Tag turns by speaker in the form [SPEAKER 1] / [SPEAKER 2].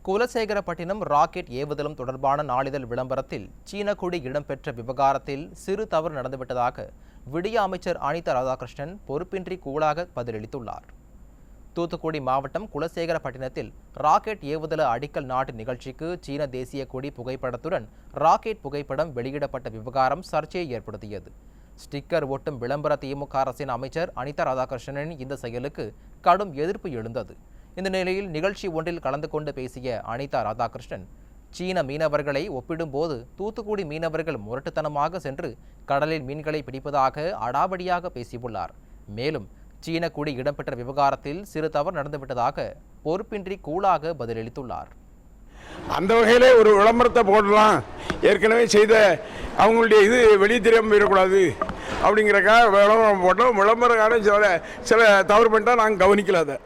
[SPEAKER 1] Kulasekarapattinam rocket ஏவுதளம் தொடர்பான நாளிதழ் விளம்பரத்தில் சீன கொடி இடம்பெற்ற விவகாரத்தில் சிறு தவறு நடந்துவிட்டதாக விடிய அமைச்சர் அனிதா ராதாகிருஷ்ணன் பொறுப்பின்றி கூலாக பதிலளித்துள்ளார். தூத்துக்குடி மாவட்டம் குலசேகரப்பட்டினத்தில் ராக்கெட் ஏவுதள அடிக்கல் நாட்டு நிகழ்ச்சிக்கு சீன தேசிய கொடி புகைப்படத்துடன் ராக்கெட் புகைப்படம் வெளியிடப்பட்ட விவகாரம் சர்ச்சையை ஏற்படுத்தியது. ஸ்டிக்கர் ஒட்டும் விளம்பர திமுக அரசின் அமைச்சர் அனிதா ராதாகிருஷ்ணனின் இந்த செயலுக்கு கடும் எதிர்ப்பு எழுந்தது. இந்த நிலையில் நிகழ்ச்சி ஒன்றில் கலந்து கொண்டு பேசிய அனிதா ராதாகிருஷ்ணன், சீன மீனவர்களை ஒப்பிடும்போது தூத்துக்குடி மீனவர்கள் முரட்டுத்தனமாக சென்று கடலில் மீன்களை பிடிப்பதாக அடாவடியாக பேசியுள்ளார். மேலும் சீன கொடி இடம்பெற்ற விவகாரத்தில் சிறு தவறு நடந்துவிட்டதாக பொறுப்பின்றி கூலாக பதிலளித்துள்ளார்.
[SPEAKER 2] அந்த வகையிலே ஒரு விளம்பரத்தை போடலாம், ஏற்கனவே செய்த அவங்களுடைய இது வெளியே தெரியாமல் போயிடக்கூடாது அப்படிங்கிறக்காக விளம்பரம் போட்டோம். விளம்பரக்காரன் சில தவறு பண்ணிட்டா நாங்கள் கவனிக்கல அதை.